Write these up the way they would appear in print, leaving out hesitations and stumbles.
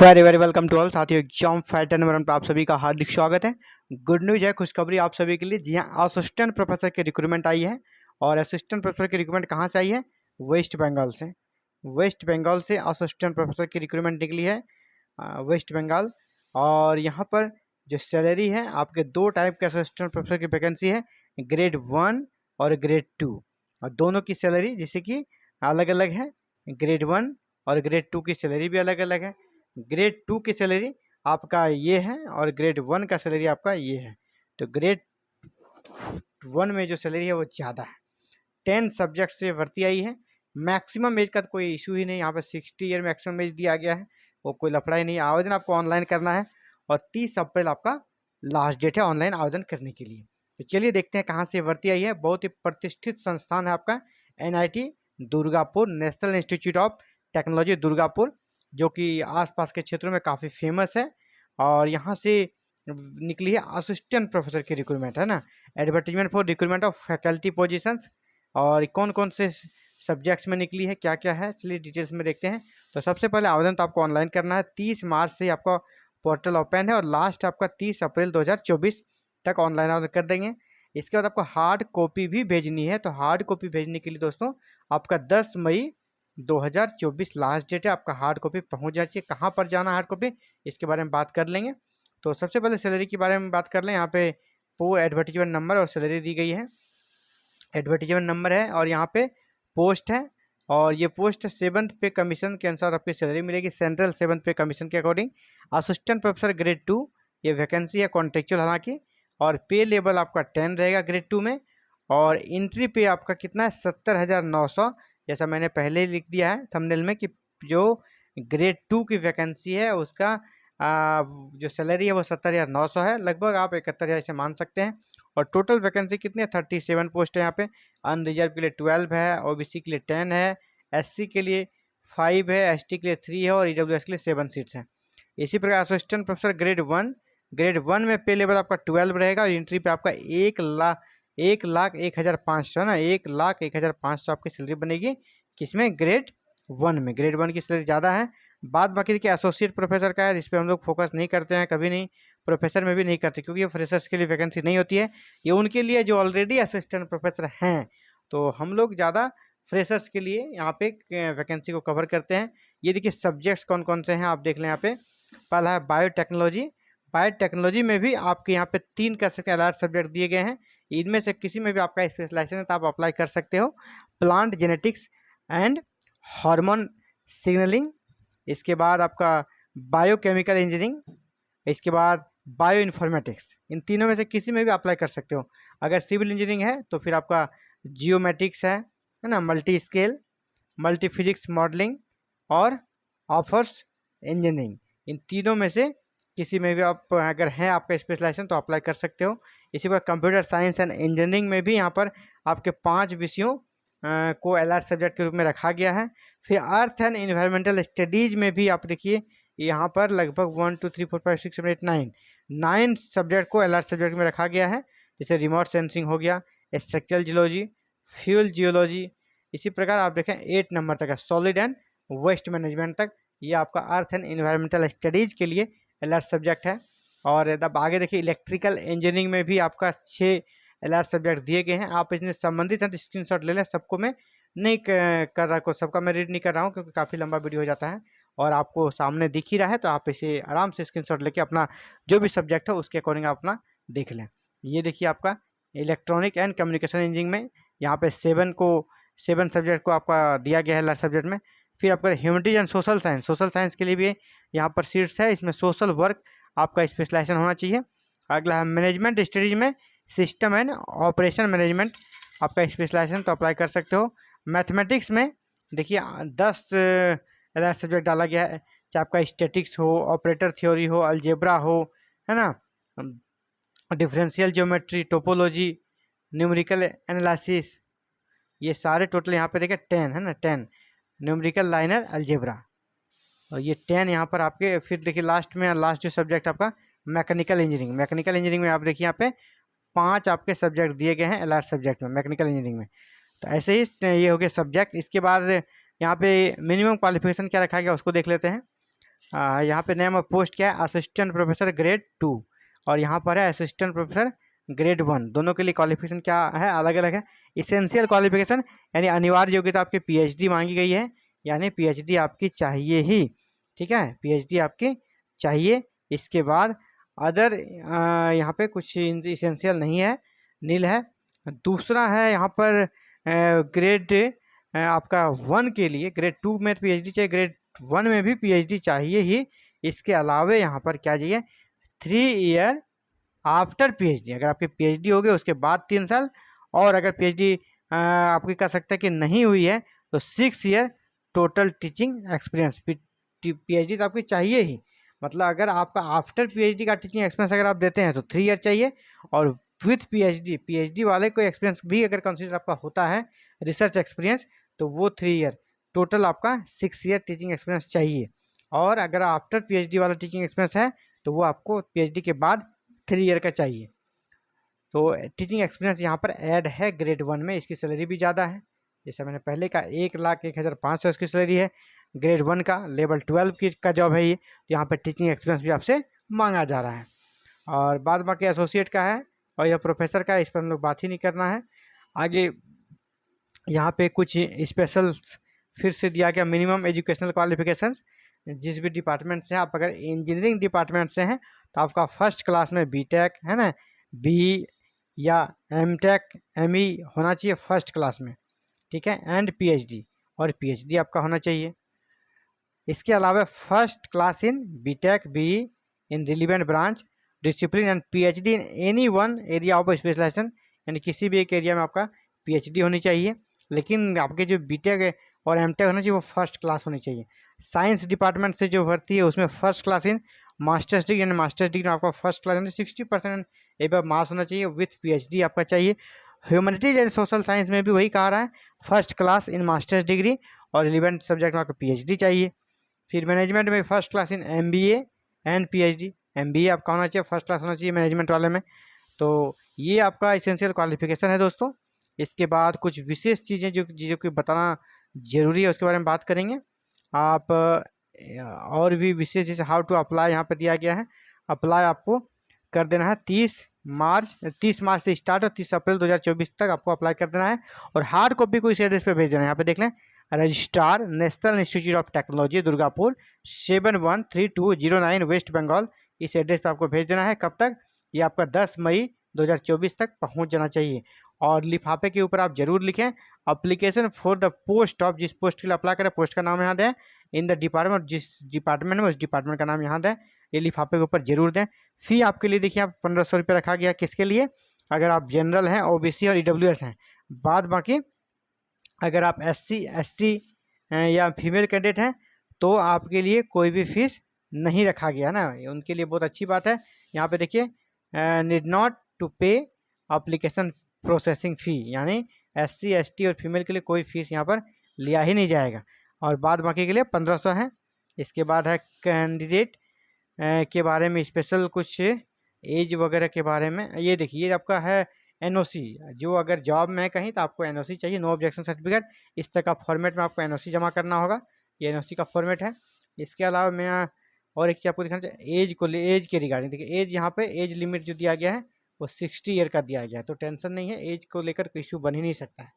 Very very welcome to all साथियों। Exam fighter number 1 पर आप सभी का हार्दिक स्वागत है। गुड न्यूज है, खुशखबरी आप सभी के लिए। जी हाँ, असिस्टेंट प्रोफेसर की रिक्रूटमेंट आई है। और असिस्टेंट प्रोफेसर की रिक्रूटमेंट कहाँ से आई है? वेस्ट बंगाल से। वेस्ट बंगाल से असिस्टेंट प्रोफेसर की रिक्रूटमेंट निकली है, वेस्ट बंगाल। और यहाँ पर जो सैलरी है, आपके दो टाइप के असिस्टेंट प्रोफेसर की वैकेंसी है, ग्रेड 1 और ग्रेड 2। और दोनों की सैलरी जैसे कि अलग अलग है। ग्रेड 1 और ग्रेड 2 की सैलरी भी अलग अलग है। ग्रेड 2 की सैलरी आपका ये है और ग्रेड 1 का सैलरी आपका ये है। तो ग्रेड 1 में जो सैलरी है वो ज़्यादा है। 10 सब्जेक्ट से भर्ती आई है। मैक्सिमम एज का तो कोई इशू ही नहीं, यहाँ पर 60 ईयर मैक्सिमम एज दिया गया है, वो कोई लफड़ा ही नहीं। आवेदन आपको ऑनलाइन करना है और 30 अप्रैल आपका लास्ट डेट है ऑनलाइन आवेदन करने के लिए। तो चलिए देखते हैं कहाँ से भर्ती आई है। बहुत ही प्रतिष्ठित संस्थान है आपका NIT Durgapur, national Institute of Technology Durgapur, जो कि आसपास के क्षेत्रों में काफ़ी फेमस है। और यहाँ से निकली है असिस्टेंट प्रोफेसर की रिक्रूटमेंट, है ना। Advertisement for recruitment of faculty positions. और कौन कौन से सब्जेक्ट्स में निकली है, क्या क्या है, चलिए डिटेल्स में देखते हैं। तो सबसे पहले आवेदन तो आपको ऑनलाइन करना है। 30 मार्च से आपका पोर्टल ओपन है और लास्ट आपका 30 अप्रैल 2024 तक ऑनलाइन आवेदन कर देंगे। इसके बाद आपको हार्ड कॉपी भी भेजनी है। तो हार्ड कॉपी भेजने के लिए दोस्तों आपका 10 मई 2024 लास्ट डेट है। आपका हार्ड कॉपी पहुंच जाती है। कहाँ पर जाना हार्ड कॉपी, इसके बारे में बात कर लेंगे। तो सबसे पहले सैलरी के बारे में बात कर लें। यहाँ पे वो एडवर्टीजमेंट नंबर और सैलरी दी गई है। एडवर्टीजमेंट नंबर है और यहाँ पे पोस्ट है। और ये पोस्ट 7th पे कमीशन के अनुसार आपकी सैलरी मिलेगी, सेंट्रल 7th पे कमीशन के अकॉर्डिंग। असिस्टेंट प्रोफेसर ग्रेड 2 ये वैकेंसी है, कॉन्ट्रेक्चुअल हालांकि। और पे लेवल आपका 10 रहेगा ग्रेड 2 में। और एंट्री पे आपका कितना है? 70,900। जैसा मैंने पहले ही लिख दिया है थंबनेल में कि जो ग्रेड 2 की वैकेंसी है उसका जो सैलरी है वो 70,900 है, लगभग आप 71,000 से मान सकते हैं। और टोटल वैकेंसी कितनी है? 37 पोस्ट है यहाँ पे। अनरिजर्व के लिए 12 है, OBC के लिए 10 है, SC के लिए 5 है, ST के लिए 3 है और EWS के लिए 7 सीट्स हैं। इसी प्रकार असिस्टेंट प्रोफेसर ग्रेड 1 में पे लेवल आपका 12 रहेगा और एंट्री पे आपका 1,01,0500 है ना, 1,01,0500 आपकी सैलरी बनेगी। किसमें? ग्रेड 1 में। ग्रेड 1 की सैलरी ज़्यादा है। बाद बाकी देखिए एसोसिएट प्रोफेसर का है, जिस पे हम लोग फोकस नहीं करते हैं, कभी नहीं। प्रोफेसर में भी नहीं करते क्योंकि ये फ्रेशर्स के लिए वैकेंसी नहीं होती है। ये उनके लिए जो ऑलरेडी असिस्टेंट प्रोफेसर हैं। तो हम लोग ज़्यादा फ्रेशर्स के लिए यहाँ पे वैकेंसी को कवर करते हैं। ये देखिए सब्जेक्ट्स कौन कौन से हैं, आप देख लें यहाँ पे। पहला है बायोटेक्नोलॉजी। बायोटेक्नोलॉजी में भी आपके यहाँ पे 3 कर सकते हैं, अलग सब्जेक्ट दिए गए हैं। इनमें से किसी में भी आपका स्पेशलाइजेशन है तो आप अप्लाई कर सकते हो। Plant genetics and hormone signalling. इसके बाद आपका बायोकेमिकल इंजीनियरिंग। इसके बाद बायो इन्फॉर्मेटिक्स। इन तीनों में से किसी में भी अप्लाई कर सकते हो। अगर सिविल इंजीनियरिंग है तो फिर आपका जियोमेट्रिक्स है ना, multi scale, multi physics modelling और ऑफर्स इंजीनियरिंग। इन तीनों में से किसी में भी आप अगर हैं आपका स्पेशलाइजेशन तो अप्लाई कर सकते हो। इसी प्रकार कंप्यूटर साइंस एंड इंजीनियरिंग में भी यहाँ पर आपके 5 विषयों को LR सब्जेक्ट के रूप में रखा गया है। फिर अर्थ एंड इन्वायरमेंटल स्टडीज में भी आप देखिए यहाँ पर लगभग 1 2 3 4 5 6 7 8 9 सब्जेक्ट को LR सब्जेक्ट में रखा गया है। जैसे रिमोट सेंसिंग हो गया, स्ट्रक्चरल जियोलॉजी, फ्यूल जियोलॉजी। इसी प्रकार आप देखें 8 नंबर तक है, सॉलिड एंड वेस्ट मैनेजमेंट तक। ये आपका अर्थ एंड इन्वायरमेंटल स्टडीज़ के लिए LR सब्जेक्ट है। और अब आगे देखिए इलेक्ट्रिकल इंजीनियरिंग में भी आपका 6 LR सब्जेक्ट दिए गए हैं। आप इसमें संबंधित हैं तो स्क्रीनशॉट ले लें। सबको मैं नहीं कर रहा, सबका मैं रीड नहीं कर रहा हूँ क्योंकि काफ़ी लंबा वीडियो हो जाता है और आपको सामने दिख ही रहा है। तो आप इसे आराम से स्क्रीनशॉट लेके अपना जो भी सब्जेक्ट हो उसके अकॉर्डिंग आप अपना देख लें। ये देखिए आपका इलेक्ट्रॉनिक एंड कम्युनिकेशन इंजीनियरिंग में यहाँ पे 7 सब्जेक्ट को आपका दिया गया है LR सब्जेक्ट में। फिर आपका ह्यूमैनिटीज एंड सोशल साइंस के लिए भी यहाँ पर सीट्स है। इसमें सोशल वर्क आपका स्पेशलाइजेशन होना चाहिए। अगला है मैनेजमेंट स्टडीज में सिस्टम एंड ऑपरेशन मैनेजमेंट आपका स्पेशलाइजेशन तो अप्लाई कर सकते हो। मैथमेटिक्स में देखिए 10 LR सब्जेक्ट डाला गया है, चाहे आपका स्टैटिक्स हो, ऑपरेटर थ्योरी हो, अलजेब्रा हो, है ना, differential geometry, topology, numerical analysis. ये सारे टोटल यहाँ पे देखिए 10 है ना, 10 न्यूमेरिकल लाइनर अलजेब्रा। और ये 10 यहाँ पर आपके। फिर देखिए लास्ट में, लास्ट जो सब्जेक्ट आपका मैकेनिकल इंजीनियरिंग में आप देखिए यहाँ पे 5 आपके सब्जेक्ट दिए गए हैं LR सब्जेक्ट में, मैकेनिकल इंजीनियरिंग में। तो ऐसे ही ये हो गए सब्जेक्ट। इसके बाद यहाँ पे मिनिमम क्वालिफिकेशन क्या रखा गया उसको देख लेते हैं। यहाँ पे नेम ऑफ पोस्ट क्या है, असिस्टेंट प्रोफेसर ग्रेड 2, और यहाँ पर है असिस्टेंट प्रोफेसर ग्रेड 1। दोनों के लिए क्वालिफिकेशन क्या है, अलग अलग है। इसेंशियल क्वालिफिकेशन यानी अनिवार्य योग्यता आपकी पीएचडी मांगी गई है, यानी पीएचडी आपकी चाहिए ही, ठीक है, पीएचडी आपकी चाहिए। इसके बाद अदर यहाँ पे कुछ इसेंशियल नहीं है, नील है। दूसरा है यहाँ पर ग्रेड आपका 1 के लिए, ग्रेड 2 में पीएचडी चाहिए, ग्रेड 1 में भी पीएचडी चाहिए ही। इसके अलावे यहाँ पर क्या चाहिए, 3 ईयर आफ्टर पीएचडी, अगर आपकी पीएचडी हो गई उसके बाद 3 साल, और अगर पीएचडी आपकी कह सकते हैं कि नहीं हुई है तो 6 year total teaching experience. PhD तो आपकी चाहिए ही, मतलब अगर आपका आफ्टर पीएचडी का टीचिंग एक्सपीरियंस अगर आप देते हैं तो 3 ईयर चाहिए, और विथ पीएचडी वाले कोई एक्सपीरियंस भी अगर कंसिडर आपका होता है रिसर्च एक्सपीरियंस, तो वो 3 ईयर, टोटल आपका 6 ईयर टीचिंग एक्सपीरियंस चाहिए। और अगर आफ्टर पीएचडी वाला टीचिंग एक्सपीरियंस है तो वो आपको पीएचडी के बाद 3 ईयर का चाहिए। तो टीचिंग एक्सपीरियंस यहाँ पर ऐड है ग्रेड 1 में। इसकी सैलरी भी ज़्यादा है, जैसे मैंने पहले का 1,01,500 इसकी सैलरी है। ग्रेड 1 का लेवल 12 की का जॉब है ये, तो यहाँ पर टीचिंग एक्सपीरियंस भी आपसे मांगा जा रहा है। और बाद बाकी एसोसिएट का है और यह प्रोफेसर का है, इस पर हम लोग बात ही नहीं करना है। आगे यहाँ पे कुछ स्पेशल फिर से दिया गया मिनिमम एजुकेशनल क्वालिफिकेशंस। जिस भी डिपार्टमेंट से आप अगर इंजीनियरिंग डिपार्टमेंट से हैं तो आपका फर्स्ट क्लास में बीटेक है ना, बी या एमटेक एमई होना चाहिए फर्स्ट क्लास में, ठीक है, एंड पीएचडी, और पीएचडी आपका होना चाहिए। इसके अलावा first class in BTech B in relevant branch discipline and PhD in any one area of specialization, यानी किसी भी एक एरिया में आपका पीएचडी होनी चाहिए। लेकिन आपके जो बीटेक और एमटेक होना चाहिए वो फर्स्ट क्लास होनी चाहिए। साइंस डिपार्टमेंट से जो भर्ती है उसमें first class in masters degree, यानी मास्टर्स डिग्री में आपका फर्स्ट क्लास यानी 60% एबव मार्क्स होना चाहिए, विथ पीएचडी आपका चाहिए। ह्यूमैनिटीज एंड सोशल साइंस में भी वही कहा रहा है, first class in masters degree और रिलेवेंट सब्जेक्ट में आपको पीएचडी चाहिए। फिर मैनेजमेंट में first class in MBA and PhD, MBA आपका होना चाहिए, फर्स्ट क्लास होना चाहिए मैनेजमेंट वाले में। तो ये आपका एसेंशियल क्वालिफिकेशन है दोस्तों। इसके बाद कुछ विशेष चीज़ें जो कि बताना ज़रूरी है उसके बारे में बात करेंगे। आप और भी विशेष जैसे हाउ टू अप्लाई यहाँ पर दिया गया है। अप्लाई आपको कर देना है 30 मार्च से स्टार्ट और 30 अप्रैल 2024 तक आपको अप्लाई कर देना है, और हार्ड कॉपी को इस एड्रेस पे भेज देना है। यहाँ पे देख लें, registrar National Institute of Technology Durgapur 713209 West Bengal, इस एड्रेस पे आपको भेज देना है। कब तक, ये आपका 10 मई 2024 तक पहुँच जाना चाहिए। और लिफाफे के ऊपर आप जरूर लिखें application for the post of, जिस पोस्ट के लिए अप्लाई करें पोस्ट का नाम यहाँ दें, इन द डिपार्टमेंट, जिस डिपार्टमेंट में उस डिपार्टमेंट का नाम यहाँ दें, ये लिफाफे के ऊपर जरूर दें। फी आपके लिए देखिए आप 1500 रुपये रखा गया, किसके लिए, अगर आप जनरल हैं, ओबीसी और ईडब्ल्यूएस हैं। बाद बाकी अगर आप एससी एसटी या फीमेल कैंडिडेट हैं तो आपके लिए कोई भी फीस नहीं रखा गया ना, उनके लिए बहुत अच्छी बात है। यहाँ पे देखिए नीड नॉट टू पे अप्लीकेशन प्रोसेसिंग फ़ी, यानी एससी एसटी और फीमेल के लिए कोई फीस यहाँ पर लिया ही नहीं जाएगा, और बाद बाकी के लिए 1500 है। इसके बाद है कैंडिडेट के बारे में स्पेशल कुछ एज वगैरह के बारे में। ये देखिए ये आपका है एनओसी, जो अगर जॉब में है कहीं तो आपको एनओसी चाहिए, नो ऑब्जेक्शन सर्टिफिकेट, इस तरह का फॉर्मेट में आपको एनओसी जमा करना होगा, ये एनओसी का फॉर्मेट है। इसके अलावा मैं और एक चीज़ आपको दिखाना चाहिए, एज के रिगार्डिंग। देखिए एज यहाँ पे एज लिमिट जो दिया गया है वो 60 ईयर का दिया गया है, तो टेंशन नहीं है, एज को लेकर कोई इशू बन ही नहीं सकता है।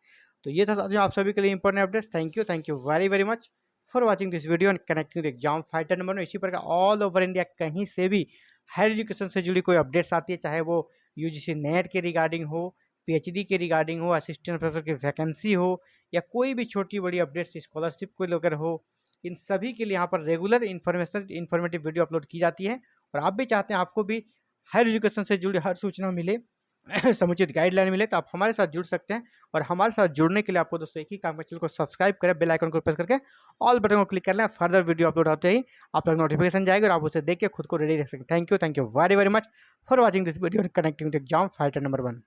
तो ये था जो आप सभी के लिए important updates. Thank you very very much for watching this video and connecting with exam fighter number 1। इसी प्रकार ऑल ओवर इंडिया कहीं से भी हायर एजुकेशन से जुड़ी कोई अपडेट्स आती है, चाहे वो यूजीसी नेट के रिगार्डिंग हो, पीएचडी के रिगार्डिंग हो, असिस्टेंट प्रोफेसर की वैकेंसी हो, या कोई भी छोटी बड़ी अपडेट्स स्कॉलरशिप को लेकर हो, इन सभी के लिए यहाँ पर रेगुलर इन्फॉर्मेटिव वीडियो अपलोड की जाती है। और आप भी चाहते हैं आपको भी हायर एजुकेशन से जुड़ी हर सूचना मिले, समुचित गाइडलाइन मिले, तो आप हमारे साथ जुड़ सकते हैं। और हमारे साथ जुड़ने के लिए आपको दोस्तों एक ही काम है, चैनल को सब्सक्राइब करें, बेल आइकन को प्रेस करके ऑल बटन को क्लिक कर लें। फर्दर वीडियो अपलोड होते ही आप तक नोटिफिकेशन जाएगी और आप उसे देख के खुद को रेडी रख सकें। Thank you very very much for watching this video connecting with exam fighter number 1।